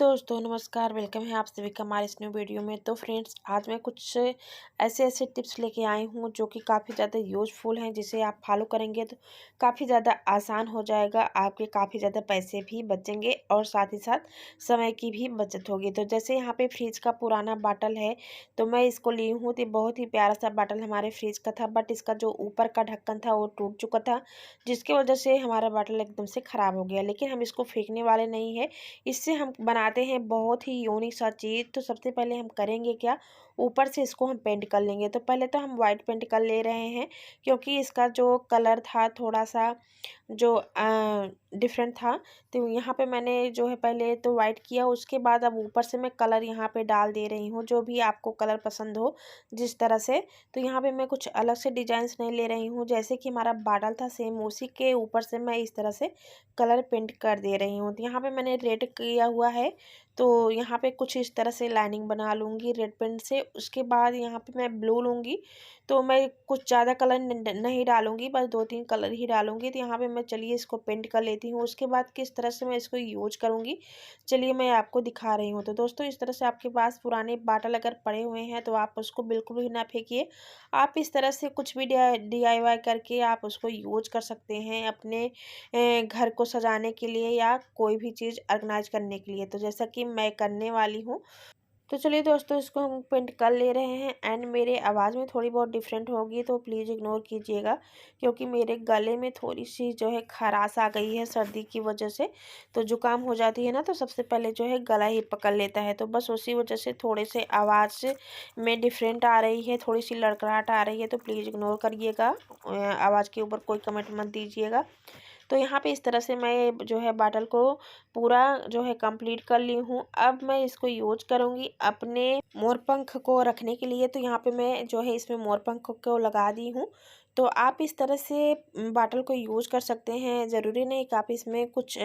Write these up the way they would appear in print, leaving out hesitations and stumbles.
दोस्तों नमस्कार, वेलकम है आप सभी का हमारे इस न्यू वीडियो में। तो फ्रेंड्स, आज मैं कुछ ऐसे टिप्स लेके आई हूँ जो कि काफ़ी ज़्यादा यूज़फुल हैं, जिसे आप फॉलो करेंगे तो काफ़ी ज़्यादा आसान हो जाएगा। आपके काफ़ी ज़्यादा पैसे भी बचेंगे और साथ ही साथ समय की भी बचत होगी। तो जैसे यहाँ पे फ्रिज का पुराना बाटल है, तो मैं इसको ली हूँ। तो बहुत ही प्यारा सा बाटल हमारे फ्रिज का था, बट इसका जो ऊपर का ढक्कन था वो टूट चुका था, जिसकी वजह से हमारा बाटल एकदम से ख़राब हो गया। लेकिन हम इसको फेंकने वाले नहीं है, इससे हम बनाते हैं बहुत ही यूनिक सा चीज़। तो सबसे पहले हम करेंगे क्या, ऊपर से इसको हम पेंट कर लेंगे। तो पहले तो हम वाइट पेंट कर ले रहे हैं, क्योंकि इसका जो कलर था थोड़ा सा जो डिफरेंट था। तो यहाँ पे मैंने जो है पहले तो वाइट किया, उसके बाद अब ऊपर से मैं कलर यहाँ पे डाल दे रही हूँ, जो भी आपको कलर पसंद हो जिस तरह से। तो यहाँ पे मैं कुछ अलग से डिजाइंस नहीं ले रही हूँ, जैसे कि हमारा बादल था सेम उसी के ऊपर से मैं इस तरह से कलर पेंट कर दे रही हूँ। तो यहाँ पे मैंने रेड किया हुआ है, तो यहाँ पे कुछ इस तरह से लाइनिंग बना लूँगी रेड पेंट से। उसके बाद यहाँ पे मैं ब्लू लूँगी, तो मैं कुछ ज़्यादा कलर नहीं डालूँगी, बस 2-3 कलर ही डालूँगी। तो यहाँ पे मैं चलिए इसको पेंट कर लेती हूँ। उसके बाद किस तरह से मैं इसको यूज करूँगी, चलिए मैं आपको दिखा रही हूँ। तो दोस्तों, इस तरह से आपके पास पुराने बाटल अगर पड़े हुए हैं तो आप उसको बिल्कुल भी ना फेंकिए। आप इस तरह से कुछ भी DIY करके आप उसको यूज कर सकते हैं अपने घर को सजाने के लिए या कोई भी चीज़ ऑर्गेनाइज करने के लिए। तो जैसा कि मैं करने वाली हूँ, तो चलिए दोस्तों, इसको हम पेंट कर ले रहे हैं। एंड मेरे आवाज़ में थोड़ी बहुत डिफरेंट होगी, तो प्लीज़ इग्नोर कीजिएगा, क्योंकि मेरे गले में थोड़ी सी जो है खराश आ गई है सर्दी की वजह से। तो जुकाम हो जाती है ना, तो सबसे पहले जो है गला ही पकड़ लेता है। तो बस उसी वजह से थोड़े से आवाज़ में डिफरेंट आ रही है, थोड़ी सी लड़खड़ाहट आ रही है, तो प्लीज़ इग्नोर करिएगा। आवाज़ के ऊपर कोई कमेंट मत दीजिएगा। तो यहाँ पे इस तरह से मैं जो है बाटल को पूरा जो है कंप्लीट कर ली हूँ। अब मैं इसको यूज करूँगी अपने मोरपंख को रखने के लिए। तो यहाँ पे मैं जो है इसमें मोरपंख को लगा दी हूँ। तो आप इस तरह से बाटल को यूज कर सकते हैं। ज़रूरी नहीं कि आप इसमें कुछ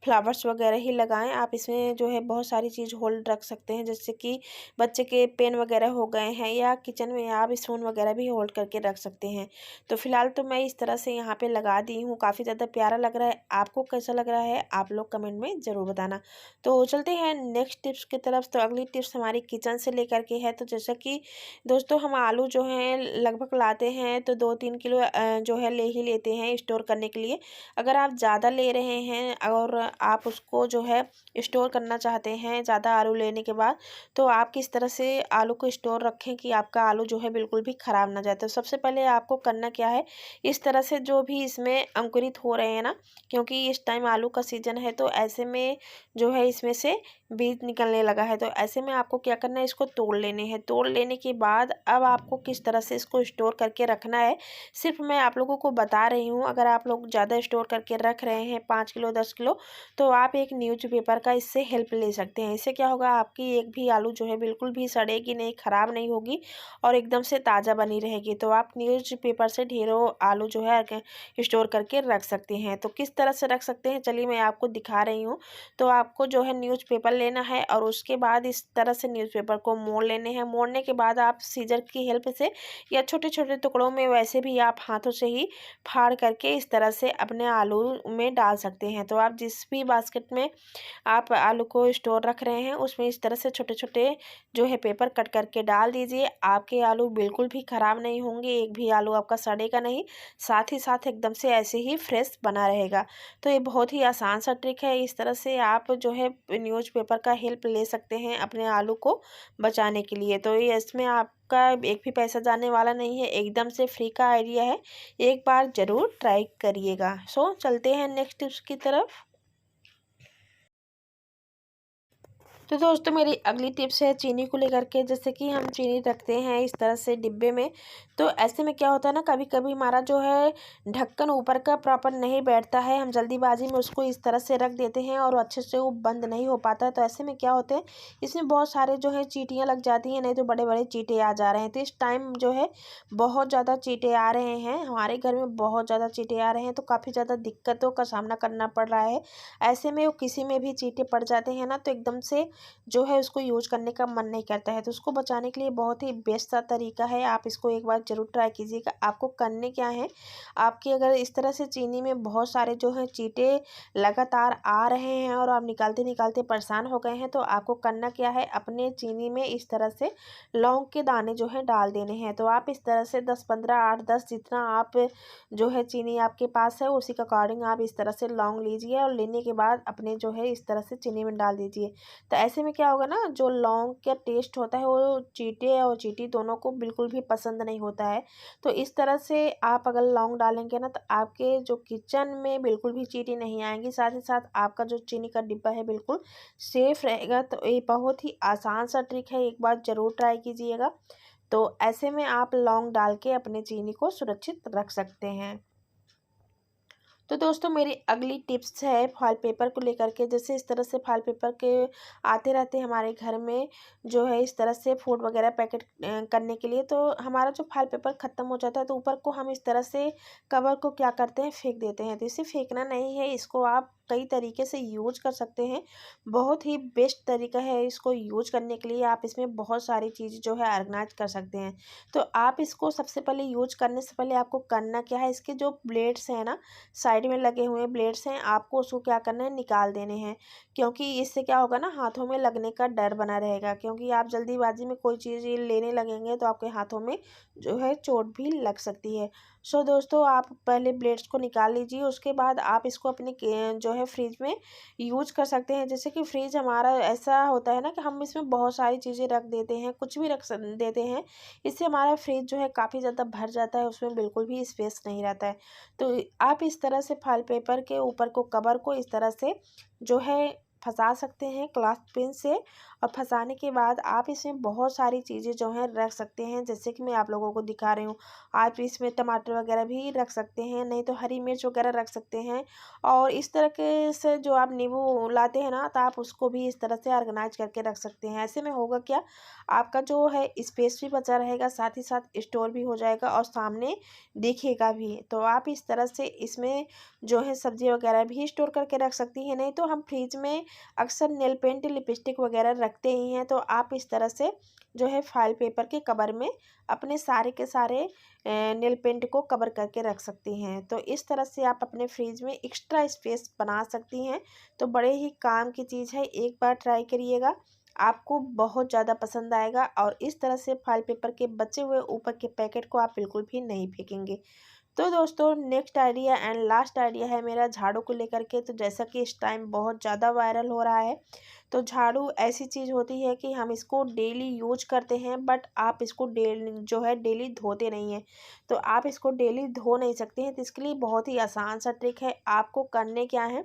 फ्लावर्स वगैरह ही लगाएं। आप इसमें जो है बहुत सारी चीज़ होल्ड रख सकते हैं, जैसे कि बच्चे के पेन वगैरह हो गए हैं, या किचन में आप स्पून वगैरह भी होल्ड करके रख सकते हैं। तो फिलहाल तो मैं इस तरह से यहाँ पे लगा दी हूँ। काफ़ी ज़्यादा प्यारा लग रहा है। आपको कैसा लग रहा है आप लोग कमेंट में ज़रूर बताना। तो चलते हैं नेक्स्ट टिप्स की तरफ। तो अगली टिप्स हमारी किचन से लेकर के है। तो जैसा कि दोस्तों, हम आलू जो हैं लगभग लाते हैं तो 2-3 किलो जो है ले ही लेते हैं स्टोर करने के लिए। अगर आप ज़्यादा ले रहे हैं और आप उसको जो है स्टोर करना चाहते हैं ज़्यादा आलू लेने के बाद, तो आप किस तरह से आलू को स्टोर रखें कि आपका आलू जो है बिल्कुल भी ख़राब ना जाए। तो सबसे पहले आपको करना क्या है, इस तरह से जो भी इसमें अंकुरित हो रहे हैं ना, क्योंकि इस टाइम आलू का सीज़न है, तो ऐसे में जो है इसमें से बीज निकलने लगा है। तो ऐसे में आपको क्या करना है, इसको तोड़ लेने हैं। तोड़ लेने के बाद अब आपको किस तरह से इसको स्टोर करके रखना है, सिर्फ मैं आप लोगों को बता रही हूँ। अगर आप लोग ज़्यादा स्टोर करके रख रहे हैं 5 किलो 10 किलो, तो आप एक न्यूज़पेपर का इससे हेल्प ले सकते हैं। इससे क्या होगा, आपकी एक भी आलू जो है बिल्कुल भी सड़ेगी नहीं, ख़राब नहीं होगी और एकदम से ताज़ा बनी रहेगी। तो आप न्यूज़पेपर से ढेरों आलू जो है स्टोर करके रख सकते हैं। तो किस तरह से रख सकते हैं, चलिए मैं आपको दिखा रही हूँ। तो आपको जो है न्यूज़पेपर लेना है और उसके बाद इस तरह से न्यूज़पेपर को मोड़ लेने हैं। मोड़ने के बाद आप सीजर की हेल्प से या छोटे छोटे टुकड़ों में, वैसे भी आप हाथों से ही फाड़ करके इस तरह से अपने आलू में डाल सकते हैं। तो आप जिस भी बास्केट में आप आलू को स्टोर रख रहे हैं, उसमें इस तरह से छोटे छोटे जो है पेपर कट करके डाल दीजिए। आपके आलू बिल्कुल भी ख़राब नहीं होंगे, एक भी आलू आपका सड़ेगा नहीं, साथ ही साथ एकदम से ऐसे ही फ्रेश बना रहेगा। तो ये बहुत ही आसान सा ट्रिक है। इस तरह से आप जो है न्यूज़पेपर का हेल्प ले सकते हैं अपने आलू को बचाने के लिए। तो ये इसमें आपका एक भी पैसा जाने वाला नहीं है, एकदम से फ्री का आइडिया है। एक बार ज़रूर ट्राई करिएगा। सो चलते हैं नेक्स्ट टिप्स की तरफ। तो दोस्तों, मेरी अगली टिप्स है चीनी को लेकर के। जैसे कि हम चीनी रखते हैं इस तरह से डिब्बे में, तो ऐसे में क्या होता है ना, कभी कभी हमारा जो है ढक्कन ऊपर का प्रॉपर नहीं बैठता है, हम जल्दीबाजी में उसको इस तरह से रख देते हैं और अच्छे से वो बंद नहीं हो पाता है। तो ऐसे में क्या होते हैं, इसमें बहुत सारे जो है चींटियाँ लग जाती हैं, नहीं तो बड़े बड़े चींटे आ जा रहे हैं। तो इस टाइम जो है बहुत ज़्यादा चींटे आ रहे हैं, हमारे घर में बहुत ज़्यादा चींटे आ रहे हैं, तो काफ़ी ज़्यादा दिक्कतों का सामना करना पड़ रहा है। ऐसे में वो किसी में भी चींटे पड़ जाते हैं ना, तो एकदम से जो है उसको यूज करने का मन नहीं करता है। तो उसको बचाने के लिए बहुत ही बेस्ट सा तरीका है, आप इसको एक बार ज़रूर ट्राई कीजिएगा। आपको करने क्या है, आपकी अगर इस तरह से चीनी में बहुत सारे जो है चींटे लगातार आ रहे हैं और आप निकालते निकालते परेशान हो गए हैं, तो आपको करना क्या है, अपने चीनी में इस तरह से लौंग के दाने जो है डाल देने हैं। तो आप इस तरह से 10 15 8 10 जितना आप जो है चीनी आपके पास है उसी के अकॉर्डिंग आप इस तरह से लौंग लीजिए और लेने के बाद अपने जो है इस तरह से चीनी में डाल दीजिए। तो ऐसे में क्या होगा ना, जो लौंग का टेस्ट होता है वो चींटे और चींटी दोनों को बिल्कुल भी पसंद नहीं होता है। तो इस तरह से आप अगर लौंग डालेंगे ना, तो आपके जो किचन में बिल्कुल भी चींटी नहीं आएंगी, साथ ही साथ आपका जो चीनी का डिब्बा है बिल्कुल सेफ रहेगा। तो ये बहुत ही आसान सा ट्रिक है, एक बार ज़रूर ट्राई कीजिएगा। तो ऐसे में आप लौंग डाल के अपने चीनी को सुरक्षित रख सकते हैं। तो दोस्तों मेरी अगली टिप्स है फॉइल पेपर को लेकर के। जैसे इस तरह से फॉइल पेपर के आते रहते हैं हमारे घर में, जो है इस तरह से फूड वगैरह पैकेट करने के लिए। तो हमारा जो फॉइल पेपर ख़त्म हो जाता है, तो ऊपर को हम इस तरह से कवर को क्या करते हैं, फेंक देते हैं। तो इसे फेंकना नहीं है, इसको आप कई तरीके से यूज कर सकते हैं। बहुत ही बेस्ट तरीका है इसको यूज करने के लिए। आप इसमें बहुत सारी चीज़ जो है ऑर्गेनाइज कर सकते हैं। तो आप इसको सबसे पहले यूज करने से पहले आपको करना क्या है, इसके जो ब्लेड्स हैं ना, साइड में लगे हुए ब्लेड्स हैं, आपको उसको क्या करना है, निकाल देने हैं। क्योंकि इससे क्या होगा ना, हाथों में लगने का डर बना रहेगा। क्योंकि आप जल्दीबाजी में कोई चीज़ लेने लगेंगे तो आपके हाथों में जो है चोट भी लग सकती है। सो दोस्तों आप पहले ब्लेड्स को निकाल लीजिए, उसके बाद आप इसको अपने जो है फ्रिज में यूज कर सकते हैं। जैसे कि फ्रिज हमारा ऐसा होता है ना कि हम इसमें बहुत सारी चीज़ें रख देते हैं, कुछ भी देते हैं, इससे हमारा फ्रिज जो है काफ़ी ज़्यादा भर जाता है, उसमें बिल्कुल भी स्पेस नहीं रहता है। तो आप इस तरह से फॉइल पेपर के ऊपर को कवर को इस तरह से जो है फंसा सकते हैं क्लॉथ पिन से। और फंसाने के बाद आप इसमें बहुत सारी चीज़ें जो हैं रख सकते हैं, जैसे कि मैं आप लोगों को दिखा रही हूँ। आप इसमें टमाटर वगैरह भी रख सकते हैं, नहीं तो हरी मिर्च वगैरह रख सकते हैं। और इस तरह के से जो आप नींबू लाते हैं ना, तो आप उसको भी इस तरह से ऑर्गेनाइज करके रख सकते हैं। ऐसे में होगा क्या, आपका जो है स्पेस भी बचा रहेगा, साथ ही साथ स्टोर भी हो जाएगा और सामने दिखेगा भी। तो आप इस तरह से इसमें जो है सब्जी वगैरह भी स्टोर करके रख सकती हैं। नहीं तो हम फ्रिज में अक्सर नेल पेंट लिपस्टिक वगैरह रखते ही हैं। तो आप इस तरह से जो है फाइल पेपर के कवर में अपने सारे के सारे नेल पेंट को कवर करके रख सकती हैं। तो इस तरह से आप अपने फ्रिज में एक्स्ट्रा स्पेस बना सकती हैं। तो बड़े ही काम की चीज़ है, एक बार ट्राई करिएगा, आपको बहुत ज़्यादा पसंद आएगा। और इस तरह से फाइल पेपर के बचे हुए ऊपर के पैकेट को आप बिल्कुल भी नहीं फेंकेंगे। तो दोस्तों next idea and last idea है मेरा झाड़ू को लेकर के। तो जैसा कि इस टाइम बहुत ज़्यादा वायरल हो रहा है, तो झाड़ू ऐसी चीज़ होती है कि हम इसको डेली यूज करते हैं, बट आप इसको डेली धोते नहीं हैं। तो आप इसको डेली धो नहीं सकते हैं। तो इसके लिए बहुत ही आसान सा ट्रिक है, आपको करने क्या है,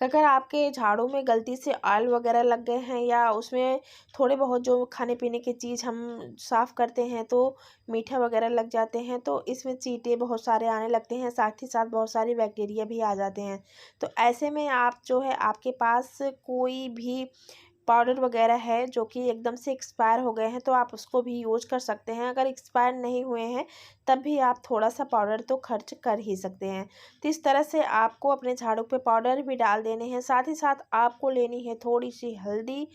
अगर आपके झाड़ू में गलती से ऑयल वगैरह लग गए हैं या उसमें थोड़े बहुत जो खाने पीने की चीज़ हम साफ़ करते हैं तो मीठा वगैरह लग जाते हैं, तो इसमें चींटे बहुत सारे आने लगते हैं, साथ ही साथ बहुत सारी बैक्टीरिया भी आ जाते हैं। तो ऐसे में आप जो है, आपके पास कोई भी पाउडर वगैरह है जो कि एकदम से एक्सपायर हो गए हैं, तो आप उसको भी यूज कर सकते हैं। अगर एक्सपायर नहीं हुए हैं तब भी आप थोड़ा सा पाउडर तो खर्च कर ही सकते हैं। तो इस तरह से आपको अपने झाड़ू पे पाउडर भी डाल देने हैं, साथ ही साथ आपको लेनी है थोड़ी सी हल्दी।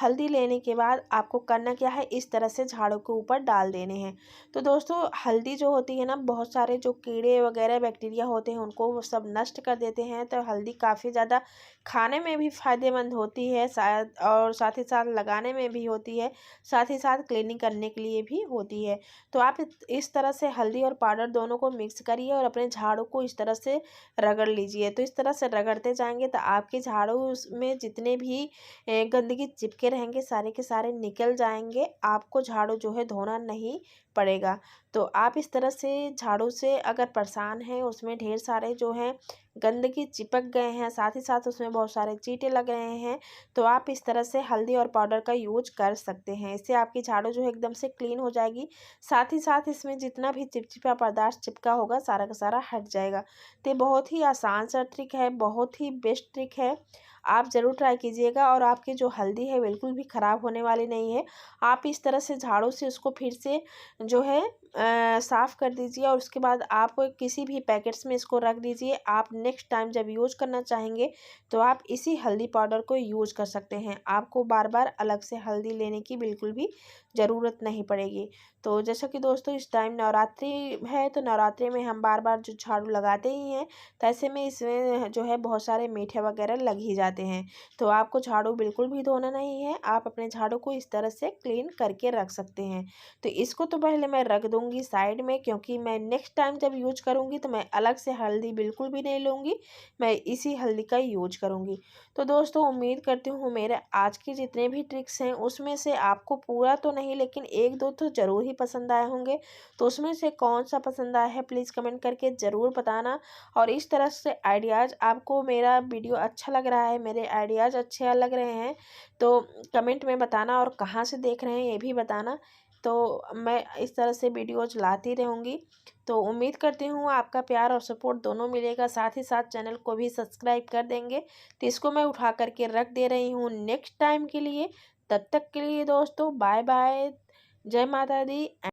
हल्दी लेने के बाद आपको करना क्या है, इस तरह से झाड़ू के ऊपर डाल देने हैं। तो दोस्तों हल्दी जो होती है ना, बहुत सारे जो कीड़े वगैरह बैक्टीरिया होते हैं उनको वो सब नष्ट कर देते हैं। तो हल्दी काफ़ी ज़्यादा खाने में भी फ़ायदेमंद होती है शायद, और साथ ही साथ लगाने में भी होती है, साथ ही साथ क्लीनिंग करने के लिए भी होती है। तो आप इस तरह से हल्दी और पाउडर दोनों को मिक्स करिए और अपने झाड़ू को इस तरह से रगड़ लीजिए। तो इस तरह से रगड़ते जाएंगे तो आपके झाड़ू में जितने भी गंदगी चिपके रहेंगे सारे के सारे निकल जाएंगे, आपको झाड़ू जो है धोना नहीं पड़ेगा। तो आप इस तरह से झाड़ू से अगर परेशान हैं, उसमें ढेर सारे जो है गंदगी चिपक गए हैं, साथ ही साथ उसमें बहुत सारे चींटे लग रहे हैं, तो आप इस तरह से हल्दी और पाउडर का यूज कर सकते हैं। इससे आपकी झाड़ू जो है एकदम से क्लीन हो जाएगी, साथ ही साथ इसमें जितना भी चिपचिपा पदार्थ चिपका होगा सारा का सारा हट जाएगा। तो ये बहुत ही आसान सा ट्रिक है, बहुत ही बेस्ट ट्रिक है, आप ज़रूर ट्राई कीजिएगा। और आपकी जो हल्दी है बिल्कुल भी ख़राब होने वाली नहीं है। आप इस तरह से झाड़ू से उसको फिर से जो है साफ़ कर दीजिए और उसके बाद आप किसी भी पैकेट्स में इसको रख दीजिए। आप नेक्स्ट टाइम जब यूज़ करना चाहेंगे तो आप इसी हल्दी पाउडर को यूज़ कर सकते हैं। आपको बार-बार अलग से हल्दी लेने की बिल्कुल भी ज़रूरत नहीं पड़ेगी। तो जैसा कि दोस्तों इस टाइम नवरात्रि है, तो नवरात्रि में हम बार-बार जो झाड़ू लगाते ही हैं, तो ऐसे में इसमें जो है बहुत सारे मीठे वगैरह लग ही जाते हैं। तो आपको झाड़ू बिल्कुल भी धोना नहीं है, आप अपने झाड़ू को इस तरह से क्लीन करके रख सकते हैं। तो इसको तो पहले मैं रख दूँगी साइड में, क्योंकि मैं नेक्स्ट टाइम जब यूज़ करूँगी तो मैं अलग से हल्दी बिल्कुल भी नहीं लूँगी, मैं इसी हल्दी का यूज़ करूँगी। तो दोस्तों उम्मीद करती हूँ मेरे आज के जितने भी ट्रिक्स हैं उसमें से आपको पूरा तो नहीं लेकिन 1-2 तो ज़रूर ही पसंद आए होंगे। तो उसमें से कौन-सा पसंद आया है प्लीज़ कमेंट करके ज़रूर बताना। और इस तरह से आइडियाज़ आपको मेरा वीडियो अच्छा लग रहा है, मेरे आइडियाज़ अच्छे लग रहे हैं, तो कमेंट में बताना और कहाँ से देख रहे हैं ये भी बताना। तो मैं इस तरह से वीडियोज़ लाती रहूँगी। तो उम्मीद करती हूँ आपका प्यार और सपोर्ट दोनों मिलेगा, साथ ही साथ चैनल को भी सब्सक्राइब कर देंगे। तो इसको मैं उठा कर के रख दे रही हूँ नेक्स्ट टाइम के लिए। तब तक के लिए दोस्तों बाय बाय। जय माता दी।